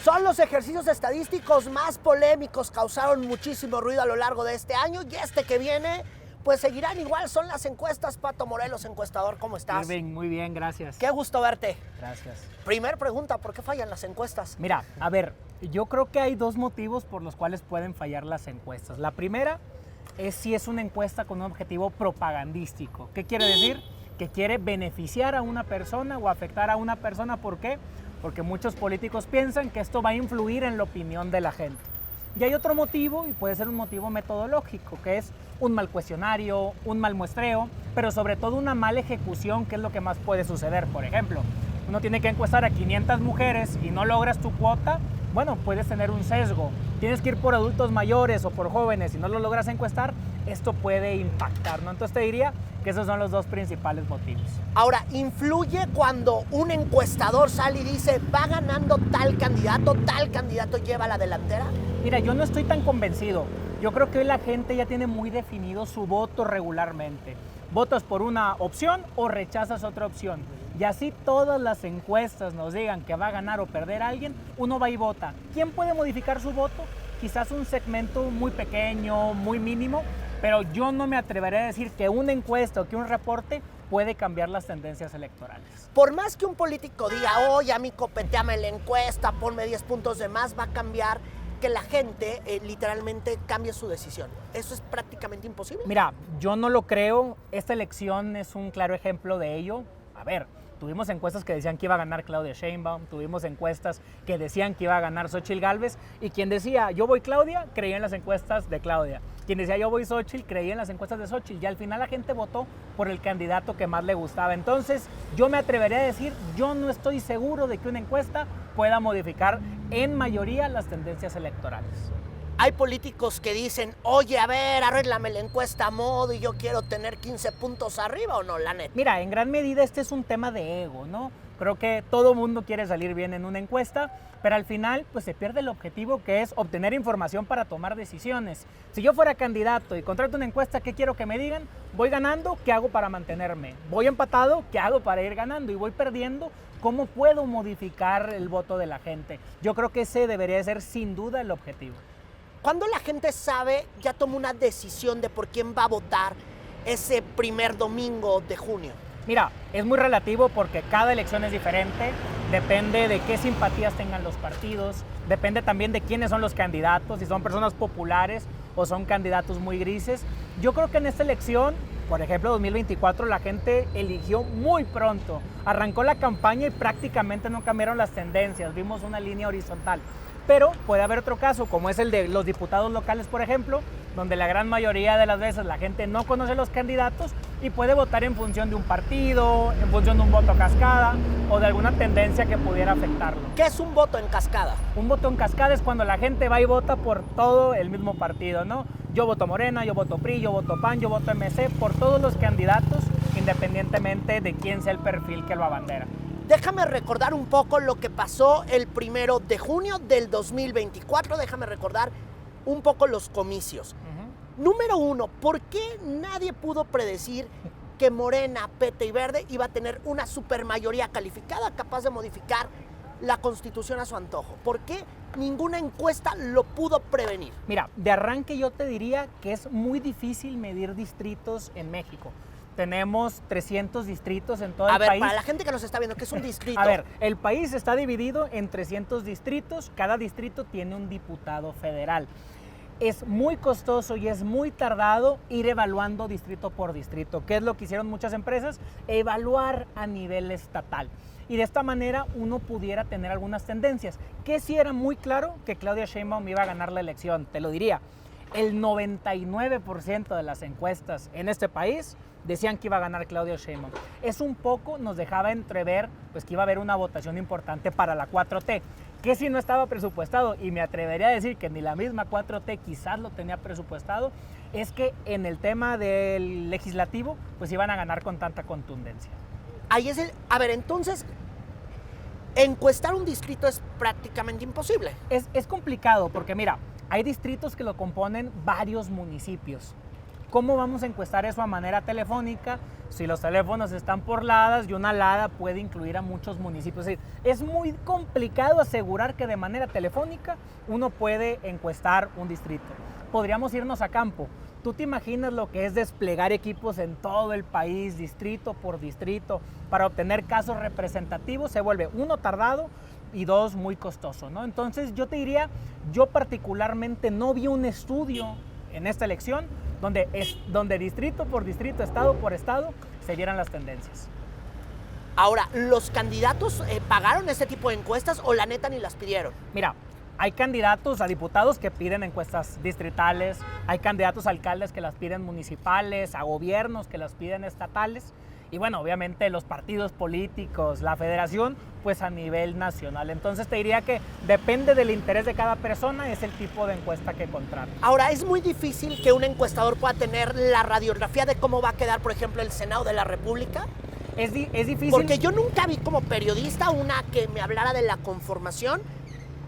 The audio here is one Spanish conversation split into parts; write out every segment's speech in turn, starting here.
Son los ejercicios estadísticos más polémicos, causaron muchísimo ruido a lo largo de este año y este que viene, pues seguirán igual. Son las encuestas. Pato Morelos, encuestador, ¿cómo estás? Muy bien, gracias. Qué gusto verte. Gracias. Primer pregunta, ¿por qué fallan las encuestas? Mira, a ver, yo creo que hay dos motivos por los cuales pueden fallar las encuestas. La primera es si es una encuesta con un objetivo propagandístico. ¿Qué quiere decir? Que quiere beneficiar a una persona o afectar a una persona. ¿Por qué? Porque muchos políticos piensan que esto va a influir en la opinión de la gente. Y hay otro motivo, y puede ser un motivo metodológico, que es un mal cuestionario, un mal muestreo, pero sobre todo una mala ejecución, que es lo que más puede suceder. Por ejemplo, uno tiene que encuestar a 500 mujeres y no logras tu cuota, bueno, puedes tener un sesgo. Tienes que ir por adultos mayores o por jóvenes y no lo logras encuestar, esto puede impactar, ¿no? Entonces te diría que esos son los dos principales motivos. Ahora, ¿influye cuando un encuestador sale y dice va ganando tal candidato lleva la delantera? Mira, yo no estoy tan convencido. Yo creo que hoy la gente ya tiene muy definido su voto regularmente. Votas por una opción o rechazas otra opción. Y así todas las encuestas nos digan que va a ganar o perder a alguien, uno va y vota. ¿Quién puede modificar su voto? Quizás un segmento muy pequeño, muy mínimo, pero yo no me atreveré a decir que una encuesta o que un reporte puede cambiar las tendencias electorales. Por más que un político diga, oye, a mí copeteame la encuesta, ponme 10 puntos de más, va a cambiar que la gente literalmente cambie su decisión. ¿Eso es prácticamente imposible? Mira, yo no lo creo. Esta elección es un claro ejemplo de ello. A ver, tuvimos encuestas que decían que iba a ganar Claudia Sheinbaum, tuvimos encuestas que decían que iba a ganar Xóchitl Gálvez, y quien decía yo voy Claudia, creía en las encuestas de Claudia. Quien decía yo voy Xóchitl, creía en las encuestas de Xóchitl, y al final la gente votó por el candidato que más le gustaba. Entonces, yo me atrevería a decir, yo no estoy seguro de que una encuesta pueda modificar en mayoría las tendencias electorales. Hay políticos que dicen, oye, a ver, arréglame la encuesta a modo y yo quiero tener 15 puntos arriba, ¿o no, la neta? Mira, en gran medida este es un tema de ego, ¿no? Creo que todo mundo quiere salir bien en una encuesta, pero al final pues se pierde el objetivo, que es obtener información para tomar decisiones. Si yo fuera candidato y contrato una encuesta, ¿qué quiero que me digan? Voy ganando, ¿qué hago para mantenerme? Voy empatado, ¿qué hago para ir ganando? Y voy perdiendo, ¿cómo puedo modificar el voto de la gente? Yo creo que ese debería ser sin duda el objetivo. Cuando la gente sabe, ya toma una decisión de por quién va a votar ese primer domingo de junio. Mira, es muy relativo porque cada elección es diferente, depende de qué simpatías tengan los partidos, depende también de quiénes son los candidatos, si son personas populares o son candidatos muy grises. Yo creo que en esta elección, por ejemplo 2024, la gente eligió muy pronto, arrancó la campaña y prácticamente no cambiaron las tendencias, vimos una línea horizontal. Pero puede haber otro caso, como es el de los diputados locales, por ejemplo, donde la gran mayoría de las veces la gente no conoce los candidatos y puede votar en función de un partido, en función de un voto cascada o de alguna tendencia que pudiera afectarlo. ¿Qué es un voto en cascada? Un voto en cascada es cuando la gente va y vota por todo el mismo partido, ¿no? Yo voto Morena, yo voto PRI, yo voto PAN, yo voto MC, por todos los candidatos, independientemente de quién sea el perfil que lo abandera. Déjame recordar un poco lo que pasó el 1 de junio del 2024. Déjame recordar un poco los comicios. Número 1, ¿por qué nadie pudo predecir que Morena, PT y Verde iba a tener una supermayoría calificada capaz de modificar la Constitución a su antojo? ¿Por qué ninguna encuesta lo pudo prevenir? Mira, de arranque yo te diría que es muy difícil medir distritos en México. Tenemos 300 distritos en todo el país. A ver, para la gente que nos está viendo, ¿qué es un distrito? A ver, el país está dividido en 300 distritos. Cada distrito tiene un diputado federal. Es muy costoso y es muy tardado ir evaluando distrito por distrito. ¿Qué es lo que hicieron muchas empresas? Evaluar a nivel estatal. Y de esta manera uno pudiera tener algunas tendencias. Que sí era muy claro que Claudia Sheinbaum iba a ganar la elección, te lo diría. El 99% de las encuestas en este país decían que iba a ganar Claudia Sheinbaum. Es un poco, nos dejaba entrever pues, que iba a haber una votación importante para la 4T, que si no estaba presupuestado, y me atrevería a decir que ni la misma 4T quizás lo tenía presupuestado, es que en el tema del legislativo pues iban a ganar con tanta contundencia. Ahí es el... A ver, entonces, encuestar un distrito es prácticamente imposible. Es complicado porque mira, hay distritos que lo componen varios municipios. ¿Cómo vamos a encuestar eso a manera telefónica? Si los teléfonos están por ladas y una lada puede incluir a muchos municipios. Es decir, es muy complicado asegurar que de manera telefónica uno puede encuestar un distrito. Podríamos irnos a campo. ¿Tú te imaginas lo que es desplegar equipos en todo el país, distrito por distrito, para obtener casos representativos? Se vuelve, uno, tardado y dos, muy costoso, ¿no? Entonces yo te diría, yo particularmente no vi un estudio en esta elección donde distrito por distrito, estado por estado, se dieran las tendencias. Ahora, ¿los candidatos pagaron este tipo de encuestas o la neta ni las pidieron? Mira, hay candidatos a diputados que piden encuestas distritales, hay candidatos a alcaldes que las piden municipales, a gobiernos que las piden estatales, y bueno, obviamente los partidos políticos, la federación, pues a nivel nacional. Entonces te diría que depende del interés de cada persona, es el tipo de encuesta que contrata. Ahora, es muy difícil que un encuestador pueda tener la radiografía de cómo va a quedar, por ejemplo, el Senado de la República. Es difícil. Porque yo nunca vi como periodista una que me hablara de la conformación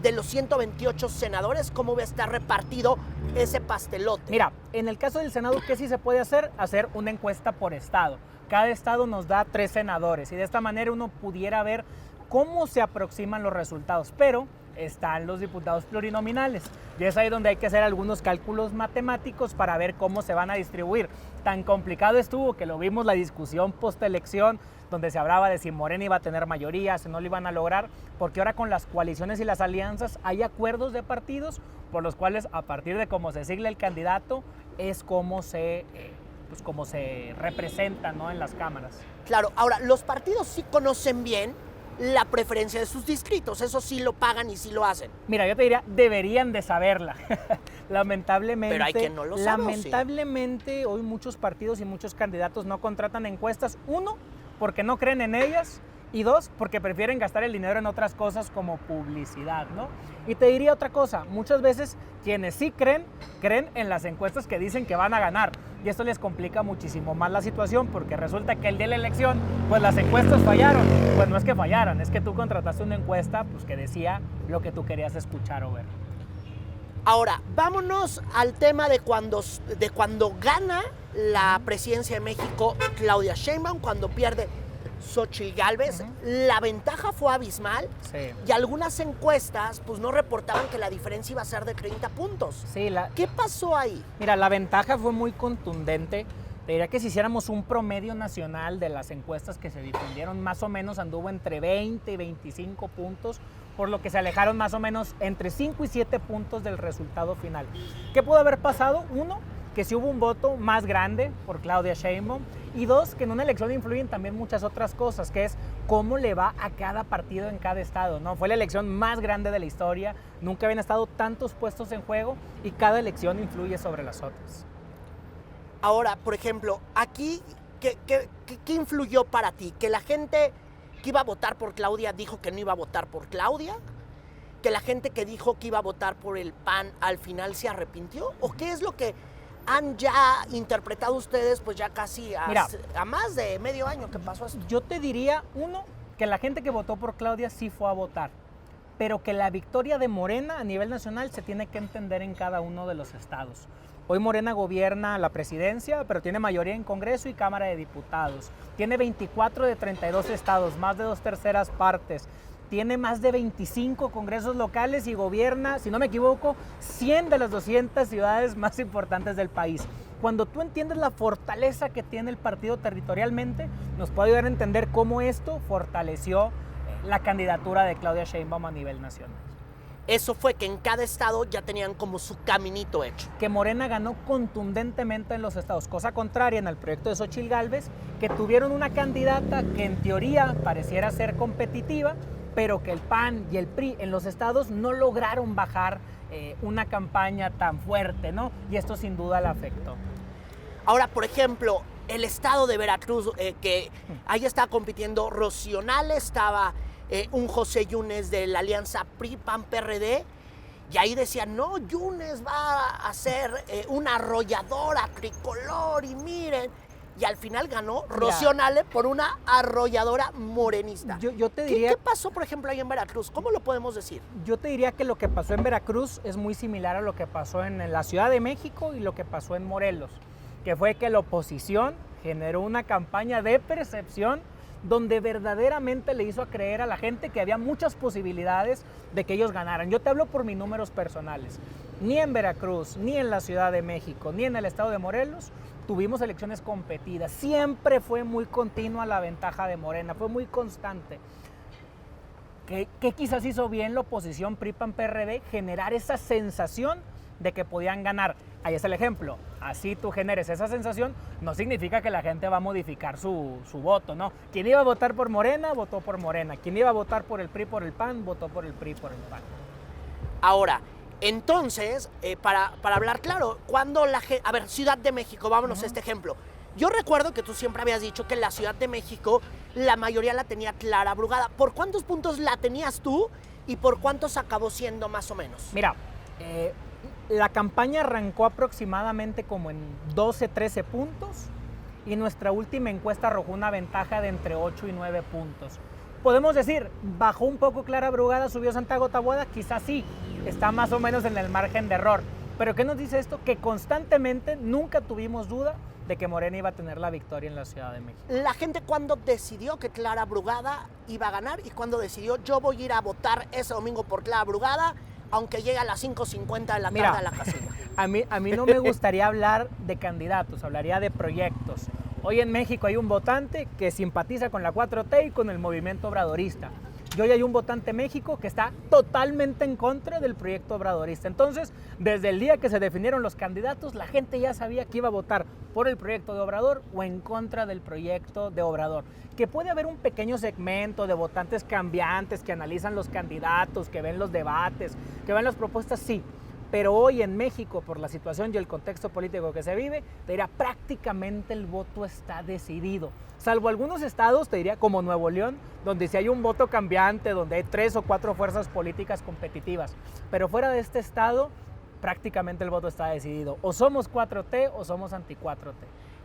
de los 128 senadores, cómo va a estar repartido ese pastelote. Mira, en el caso del Senado, ¿qué sí se puede hacer? Hacer una encuesta por estado. Cada estado nos da 3 senadores y de esta manera uno pudiera ver cómo se aproximan los resultados. Pero están los diputados plurinominales y es ahí donde hay que hacer algunos cálculos matemáticos para ver cómo se van a distribuir. Tan complicado estuvo que lo vimos la discusión postelección, donde se hablaba de si Morena iba a tener mayoría, si no lo iban a lograr, porque ahora con las coaliciones y las alianzas hay acuerdos de partidos por los cuales a partir de cómo se sigla el candidato es como se representa, ¿no?, en las cámaras. Claro, ahora los partidos sí conocen bien la preferencia de sus distritos, eso sí lo pagan y sí lo hacen. Mira, yo te diría, deberían de saberla. Lamentablemente, pero hay quien no lo sabe, lamentablemente ¿sí? Hoy muchos partidos y muchos candidatos no contratan encuestas, uno, porque no creen en ellas, y dos, porque prefieren gastar el dinero en otras cosas como publicidad, ¿no? Y te diría otra cosa, muchas veces quienes sí creen en las encuestas que dicen que van a ganar, y esto les complica muchísimo más la situación, porque resulta que el día de la elección, pues las encuestas fallaron. Pues no es que fallaran, es que tú contrataste una encuesta pues, que decía lo que tú querías escuchar o ver. Ahora, vámonos al tema de cuando gana la presidencia de México Claudia Sheinbaum, cuando pierde Xóchitl Gálvez. La ventaja fue abismal, sí. Y algunas encuestas pues no reportaban que la diferencia iba a ser de 30 puntos. Sí, ¿Qué pasó ahí? Mira, la ventaja fue muy contundente. Te diría que si hiciéramos un promedio nacional de las encuestas que se difundieron, más o menos anduvo entre 20 y 25 puntos, por lo que se alejaron más o menos entre 5 y 7 puntos del resultado final. ¿Qué pudo haber pasado? Uno, que sí hubo un voto más grande por Claudia Sheinbaum, y dos, que en una elección influyen también muchas otras cosas, que es cómo le va a cada partido en cada estado, ¿no? Fue la elección más grande de la historia, nunca habían estado tantos puestos en juego y cada elección influye sobre las otras. Ahora, por ejemplo, aquí, ¿qué influyó para ti? ¿Que la gente que iba a votar por Claudia dijo que no iba a votar por Claudia? ¿Que la gente que dijo que iba a votar por el PAN al final se arrepintió? ¿O qué es lo que han ya interpretado ustedes pues ya casi a más de medio año que pasó esto? Yo te diría, uno, que la gente que votó por Claudia sí fue a votar, pero que la victoria de Morena a nivel nacional se tiene que entender en cada uno de los estados. Hoy Morena gobierna la presidencia, pero tiene mayoría en Congreso y Cámara de Diputados. Tiene 24 de 32 estados, más de 2/3 partes. Tiene más de 25 congresos locales y gobierna, si no me equivoco, 100 de las 200 ciudades más importantes del país. Cuando tú entiendes la fortaleza que tiene el partido territorialmente, nos puede ayudar a entender cómo esto fortaleció la candidatura de Claudia Sheinbaum a nivel nacional. Eso fue que en cada estado ya tenían como su caminito hecho. Que Morena ganó contundentemente en los estados, cosa contraria en el proyecto de Xóchitl Gálvez, que tuvieron una candidata que en teoría pareciera ser competitiva, pero que el PAN y el PRI en los estados no lograron bajar una campaña tan fuerte, ¿no? Y esto sin duda la afectó. Ahora, por ejemplo, el estado de Veracruz, que ahí estaba compitiendo Rocío Nale, estaba un José Yunes de la alianza PRI-PAN-PRD, y ahí decían, no, Yunes va a ser una arrolladora tricolor, y miren, y al final ganó Rocío Nale por una arrolladora morenista. Yo te diría, ¿Qué pasó, por ejemplo, ahí en Veracruz? ¿Cómo lo podemos decir? Yo te diría que lo que pasó en Veracruz es muy similar a lo que pasó en la Ciudad de México y lo que pasó en Morelos. que fue que la oposición generó una campaña de percepción donde verdaderamente le hizo creer a la gente que había muchas posibilidades de que ellos ganaran. Yo te hablo por mis números personales. Ni en Veracruz, ni en la Ciudad de México, ni en el estado de Morelos tuvimos elecciones competidas. Siempre fue muy continua la ventaja de Morena, fue muy constante. ¿Qué quizás hizo bien la oposición PRI-PAN-PRD? Generar esa sensación de que podían ganar. Ahí es el ejemplo. Así tú generes esa sensación, no significa que la gente va a modificar su voto, ¿no? Quien iba a votar por Morena, votó por Morena. Quien iba a votar por el PRI, por el PAN, votó por el PRI, por el PAN. Ahora, entonces, para hablar claro, cuando la gente... A ver, Ciudad de México, vámonos a este ejemplo. Yo recuerdo que tú siempre habías dicho que en la Ciudad de México la mayoría la tenía Clara Brugada. ¿Por cuántos puntos la tenías tú y por cuántos acabó siendo más o menos? Mira, la campaña arrancó aproximadamente como en 12, 13 puntos y nuestra última encuesta arrojó una ventaja de entre 8 y 9 puntos. Podemos decir, bajó un poco Clara Brugada, subió Santiago Taboada, quizás sí, está más o menos en el margen de error. Pero ¿qué nos dice esto? Que constantemente nunca tuvimos duda de que Morena iba a tener la victoria en la Ciudad de México. La gente cuando decidió que Clara Brugada iba a ganar y cuando decidió yo voy a ir a votar ese domingo por Clara Brugada, aunque llegue a las 5:50 de la tarde a la casilla. A mí no me gustaría hablar de candidatos, hablaría de proyectos. Hoy en México hay un votante que simpatiza con la 4T y con el movimiento obradorista. Y hoy hay un votante en México que está totalmente en contra del proyecto obradorista. Entonces, desde el día que se definieron los candidatos, la gente ya sabía que iba a votar por el proyecto de Obrador o en contra del proyecto de Obrador. Que puede haber un pequeño segmento de votantes cambiantes que analizan los candidatos, que ven los debates, que ven las propuestas, sí. Pero hoy en México, por la situación y el contexto político que se vive, te diría prácticamente el voto está decidido. Salvo algunos estados, te diría como Nuevo León, donde sí hay un voto cambiante, donde hay 3 o 4 fuerzas políticas competitivas. Pero fuera de este estado, prácticamente el voto está decidido. O somos 4T o somos anti-4T.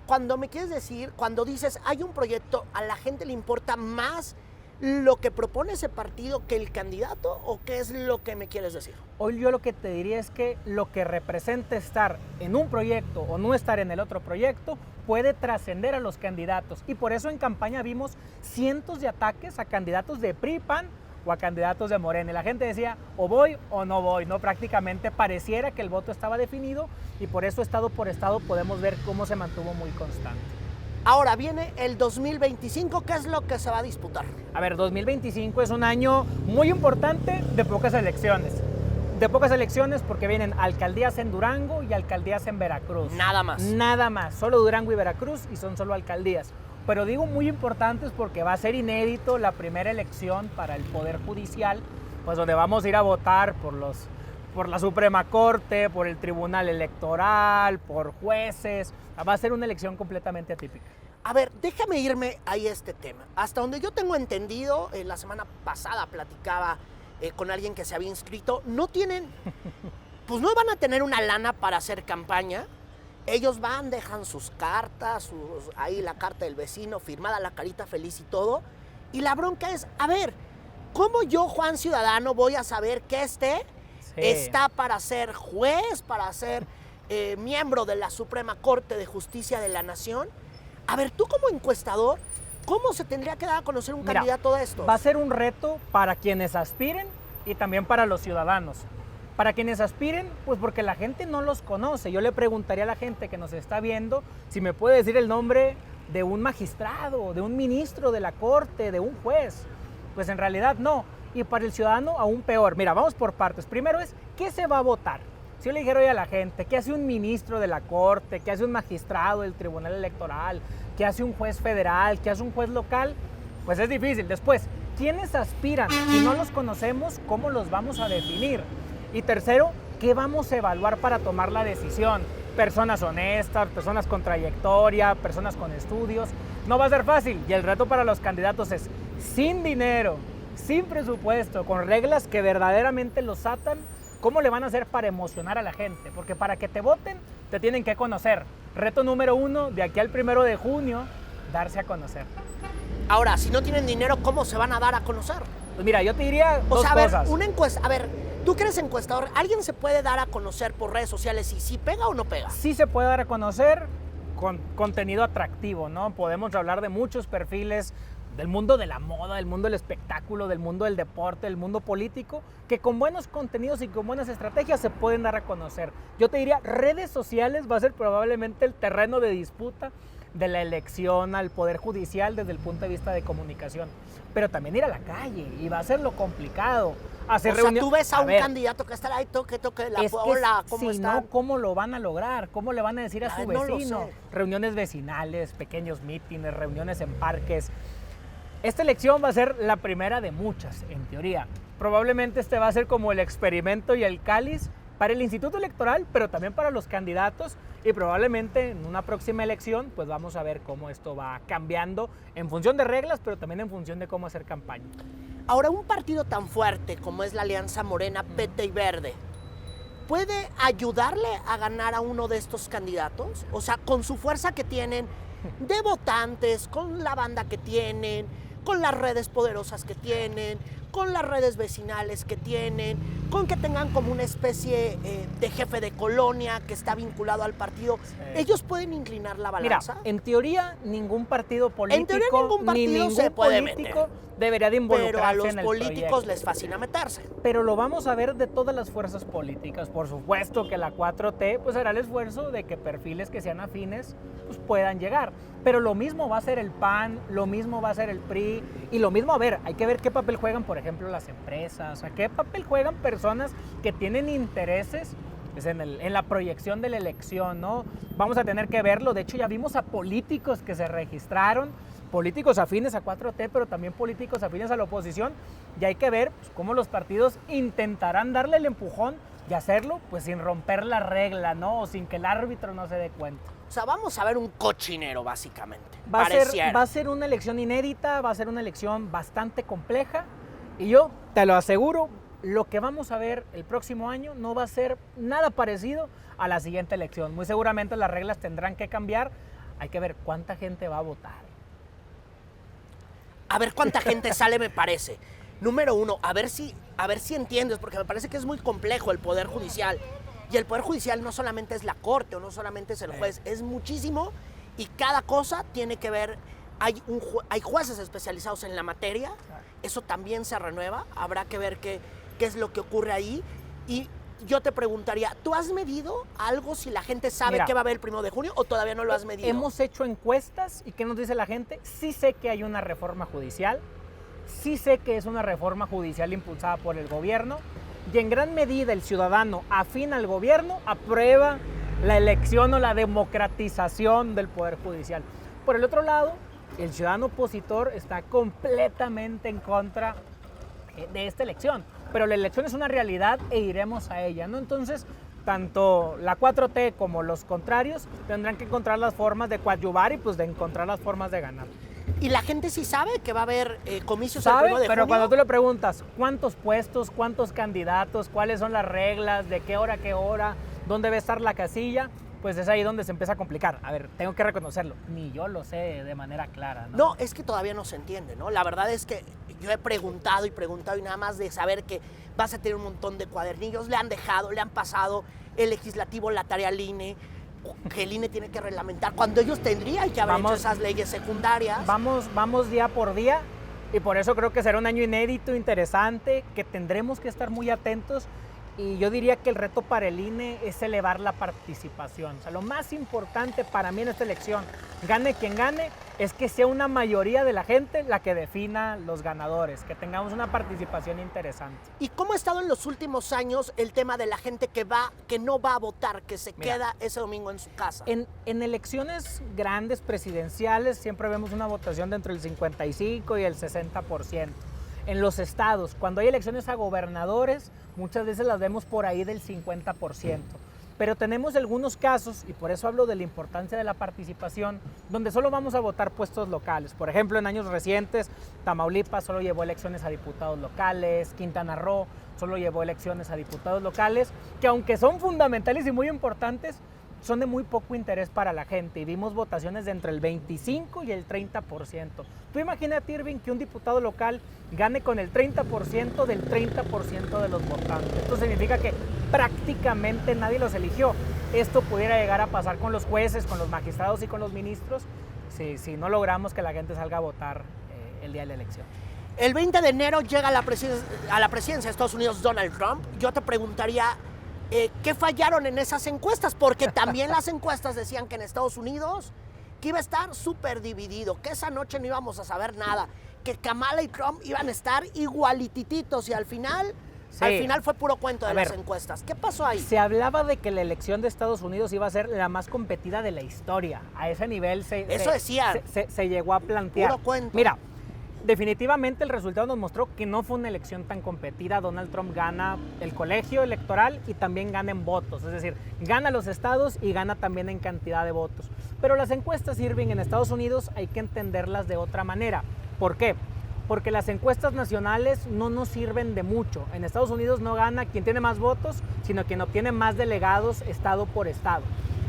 Cuando me quieres decir, cuando dices hay un proyecto, ¿a la gente le importa más lo que propone ese partido que el candidato o qué es lo que me quieres decir? Hoy yo lo que te diría es que lo que representa estar en un proyecto o no estar en el otro proyecto puede trascender a los candidatos y por eso en campaña vimos cientos de ataques a candidatos de PRI, PAN o a candidatos de Morena. Y la gente decía o voy o no voy, ¿no? Prácticamente pareciera que el voto estaba definido y por eso estado por estado podemos ver cómo se mantuvo muy constante. Ahora viene el 2025, ¿qué es lo que se va a disputar? A ver, 2025 es un año muy importante de pocas elecciones. De pocas elecciones porque vienen alcaldías en Durango y alcaldías en Veracruz. Nada más. Nada más, solo Durango y Veracruz y son solo alcaldías. Pero digo muy importantes porque va a ser inédito la primera elección para el Poder Judicial, pues donde vamos a ir a votar por la Suprema Corte, por el Tribunal Electoral, por jueces. Va a ser una elección completamente atípica. A ver, déjame irme a este tema. Hasta donde yo tengo entendido, la semana pasada platicaba con alguien que se había inscrito, no tienen, pues no van a tener una lana para hacer campaña. Ellos van, dejan sus cartas, ahí la carta del vecino, firmada la carita feliz y todo. Y la bronca es, a ver, ¿cómo yo, Juan Ciudadano, voy a saber que está para ser juez, para ser miembro de la Suprema Corte de Justicia de la Nación? A ver, tú como encuestador, ¿cómo se tendría que dar a conocer un candidato de estos? Va a ser un reto para quienes aspiren y también para los ciudadanos. Para quienes aspiren, pues porque la gente no los conoce. Yo le preguntaría a la gente que nos está viendo si me puede decir el nombre de un magistrado, de un ministro de la Corte, de un juez. Pues en realidad no. Y para el ciudadano aún peor. Mira, vamos por partes. Primero es, ¿qué se va a votar? Si yo le dijera hoy a la gente, ¿qué hace un ministro de la Corte? ¿Qué hace un magistrado del Tribunal Electoral? ¿Qué hace un juez federal? ¿Qué hace un juez local? Pues es difícil. Después, ¿quiénes aspiran? Si no los conocemos, ¿cómo los vamos a definir? Y tercero, ¿qué vamos a evaluar para tomar la decisión? Personas honestas, personas con trayectoria, personas con estudios. No va a ser fácil y el reto para los candidatos es sin dinero, sin presupuesto, con reglas que verdaderamente los atan. ¿Cómo le van a hacer para emocionar a la gente? Porque para que te voten, te tienen que conocer. Reto número 1, de aquí al 1 de junio, darse a conocer. Ahora, si no tienen dinero, ¿cómo se van a dar a conocer? Pues mira, yo te diría dos a ver, cosas. Una encuesta, a ver, tú que eres encuestador, ¿alguien se puede dar a conocer por redes sociales si sí pega o no pega? Sí se puede dar a conocer contenido atractivo, ¿no? Podemos hablar de muchos perfiles del mundo de la moda, del mundo del espectáculo, del mundo del deporte, del mundo político, que con buenos contenidos y con buenas estrategias se pueden dar a conocer. Yo te diría, redes sociales va a ser probablemente el terreno de disputa de la elección al Poder Judicial desde el punto de vista de comunicación. Pero también ir a la calle, y va a ser lo complicado. Hacer tú ves a un candidato que estará ahí, toque la hola, ¿cómo están? No, ¿cómo lo van a lograr? ¿Cómo le van a decir a su vecino? No lo sé. Reuniones vecinales, pequeños mítines, reuniones en parques. Esta elección va a ser la primera de muchas, en teoría. Probablemente este va a ser como el experimento y el cáliz para el Instituto Electoral, pero también para los candidatos, y probablemente en una próxima elección pues vamos a ver cómo esto va cambiando en función de reglas, pero también en función de cómo hacer campaña. Ahora, un partido tan fuerte como es la Alianza Morena, PT y Verde, ¿puede ayudarle a ganar a uno de estos candidatos? O sea, con su fuerza que tienen de votantes, con la banda que tienen, con las redes poderosas que tienen, con las redes vecinales que tienen, con que tengan como una especie de jefe de colonia que está vinculado al partido. Sí. ¿Ellos pueden inclinar la balanza? Mira, en teoría ningún partido político, en teoría, ningún partido ni ningún se puede político meter. Debería de involucrarse Pero a los en el políticos proyecto. les fascina meterse. Pero lo vamos a ver de todas las fuerzas políticas. Por supuesto que la 4T pues hará el esfuerzo de que perfiles que sean afines pues puedan llegar. Pero lo mismo va a ser el PAN, lo mismo va a ser el PRI, y lo mismo, a ver, hay que ver qué papel juegan, por ejemplo, las empresas, a qué papel juegan personas que tienen intereses pues, en la proyección de la elección, ¿no? Vamos a tener que verlo. De hecho, ya vimos a políticos que se registraron, políticos afines a 4T, pero también políticos afines a la oposición, y hay que ver pues, cómo los partidos intentarán darle el empujón y hacerlo pues sin romper la regla, ¿no? O sin que el árbitro no se dé cuenta. O sea, vamos a ver un cochinero, básicamente. Va a ser una elección inédita, va a ser una elección bastante compleja, y yo te lo aseguro, lo que vamos a ver el próximo año no va a ser nada parecido a la siguiente elección. Muy seguramente las reglas tendrán que cambiar. Hay que ver cuánta gente va a votar. A ver cuánta gente sale, me parece. Número uno, a ver si entiendes, porque me parece que es muy complejo el Poder Judicial. Y el Poder Judicial no solamente es la Corte o no solamente es el juez, es muchísimo, y cada cosa tiene que ver. Hay jueces especializados en la materia, eso también se renueva, habrá que ver qué es lo que ocurre ahí. Y yo te preguntaría, ¿tú has medido algo si la gente sabe qué va a haber el 1 de junio o todavía no lo has medido? Hemos hecho encuestas, ¿y qué nos dice la gente? Sí sé que hay una reforma judicial, sí sé que es una reforma judicial impulsada por el gobierno, y en gran medida el ciudadano afín al gobierno aprueba la elección o la democratización del Poder Judicial. Por el otro lado, el ciudadano opositor está completamente en contra de esta elección, pero la elección es una realidad e iremos a ella, ¿no? Entonces, tanto la 4T como los contrarios tendrán que encontrar las formas de coadyuvar y pues de encontrar las formas de ganar. ¿Y la gente sí sabe que va a haber comicios el 1 de junio? Pero cuando tú le preguntas cuántos puestos, cuántos candidatos, cuáles son las reglas, de qué hora, dónde va a estar la casilla, pues es ahí donde se empieza a complicar. A ver, tengo que reconocerlo, ni yo lo sé de manera clara, ¿no? No, es que todavía no se entiende, ¿no? La verdad es que yo he preguntado y nada más de saber que vas a tener un montón de cuadernillos, le han pasado el legislativo la tarea al INE, que el INE tiene que reglamentar, cuando ellos tendrían que haber hecho esas leyes secundarias. Vamos día por día, y por eso creo que será un año inédito, interesante, que tendremos que estar muy atentos. Y yo diría que el reto para el INE es elevar la participación. O sea, lo más importante para mí en esta elección, gane quien gane, es que sea una mayoría de la gente la que defina los ganadores, que tengamos una participación interesante. ¿Y cómo ha estado en los últimos años el tema de la gente que no va a votar, que se queda ese domingo en su casa? En elecciones grandes presidenciales siempre vemos una votación de entre el 55 y el 60%. En los estados, cuando hay elecciones a gobernadores, muchas veces las vemos por ahí del 50%. Pero tenemos algunos casos, y por eso hablo de la importancia de la participación, donde solo vamos a votar puestos locales. Por ejemplo, en años recientes, Tamaulipas solo llevó elecciones a diputados locales, Quintana Roo solo llevó elecciones a diputados locales, que aunque son fundamentales y muy importantes, son de muy poco interés para la gente, y vimos votaciones de entre el 25 y el 30%. Tú imagínate, Irving, que un diputado local gane con el 30% del 30% de los votantes. Esto significa que prácticamente nadie los eligió. esto pudiera llegar a pasar con los jueces, con los magistrados y con los ministros si no logramos que la gente salga a votar el día de la elección. El 20 de enero llega a la presidencia de Estados Unidos Donald Trump. Yo te preguntaría, ¿qué fallaron en esas encuestas? Porque también las encuestas decían que en Estados Unidos que iba a estar súper dividido, que esa noche no íbamos a saber nada, que Kamala y Trump iban a estar igualitititos y al final fue puro cuento de las encuestas. ¿Qué pasó ahí? Se hablaba de que la elección de Estados Unidos iba a ser la más competida de la historia. A ese nivel se llegó a plantear. Puro cuento. Mira, definitivamente el resultado nos mostró que no fue una elección tan competida. Donald Trump gana el colegio electoral y también gana en votos. Es decir, gana los estados y gana también en cantidad de votos. Pero las encuestas, Irving, en Estados Unidos hay que entenderlas de otra manera. ¿Por qué? Porque las encuestas nacionales no nos sirven de mucho. En Estados Unidos no gana quien tiene más votos, sino quien obtiene más delegados estado por estado.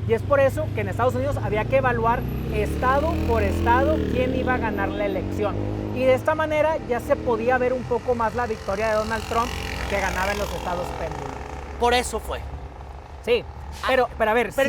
Y es por eso que en Estados Unidos había que evaluar estado por estado quién iba a ganar la elección. Y de esta manera ya se podía ver un poco más la victoria de Donald Trump que ganaba en los estados péndulos. Por eso fue. Sí, pero a ver, pero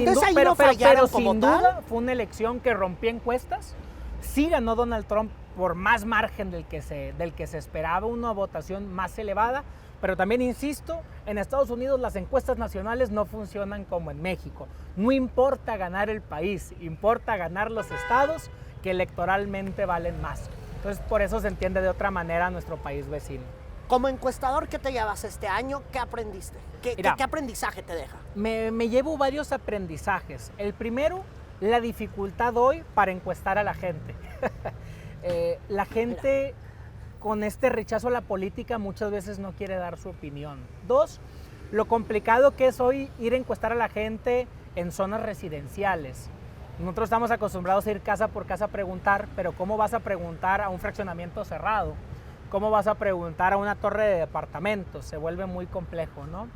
sin duda fue una elección que rompía encuestas. Sí ganó Donald Trump por más margen del que se esperaba, una votación más elevada, pero también insisto, en Estados Unidos las encuestas nacionales no funcionan como en México. No importa ganar el país, importa ganar los estados que electoralmente valen más. Entonces por eso se entiende de otra manera a nuestro país vecino. Como encuestador, ¿qué te llevas este año? ¿Qué aprendiste? ¿Qué aprendizaje te deja? Me llevo varios aprendizajes. El primero, la dificultad hoy para encuestar a la gente. La gente con este rechazo a la política muchas veces no quiere dar su opinión. Dos, lo complicado que es hoy ir a encuestar a la gente en zonas residenciales. Nosotros estamos acostumbrados a ir casa por casa a preguntar, pero ¿cómo vas a preguntar a un fraccionamiento cerrado? ¿Cómo vas a preguntar a una torre de departamentos? Se vuelve muy complejo, ¿no?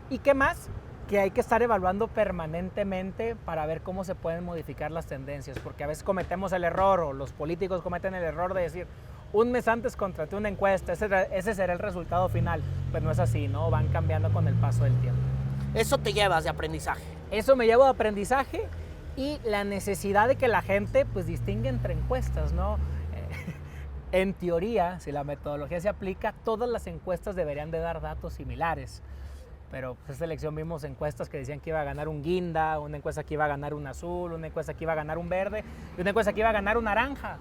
¿Y qué más? Que hay que estar evaluando permanentemente para ver cómo se pueden modificar las tendencias, porque a veces cometemos el error, o los políticos cometen el error de decir, un mes antes contraté una encuesta, ese será el resultado final. Pues no es así, ¿no? Van cambiando con el paso del tiempo. Eso te llevas de aprendizaje. Eso me llevo de aprendizaje y la necesidad de que la gente pues distinga entre encuestas, ¿no? En teoría, si la metodología se aplica, todas las encuestas deberían de dar datos similares. Pero pues esta elección vimos encuestas que decían que iba a ganar un guinda, una encuesta que iba a ganar un azul, una encuesta que iba a ganar un verde y una encuesta que iba a ganar un naranja.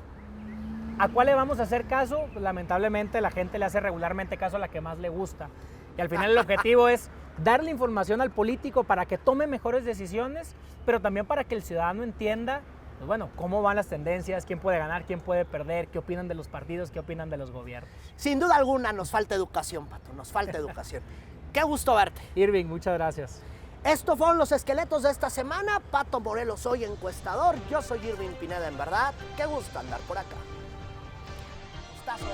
¿A cuál le vamos a hacer caso? Pues, lamentablemente la gente le hace regularmente caso a la que más le gusta. Y al final el objetivo es darle información al político para que tome mejores decisiones, pero también para que el ciudadano entienda, pues bueno, cómo van las tendencias, quién puede ganar, quién puede perder, qué opinan de los partidos, qué opinan de los gobiernos. Sin duda alguna nos falta educación, Pato, nos falta educación. Qué gusto verte. Irving, muchas gracias. Estos fueron los esqueletos de esta semana. Pato Morelos, soy encuestador. Yo soy Irving Pineda, en verdad. Qué gusto andar por acá. Gustazo.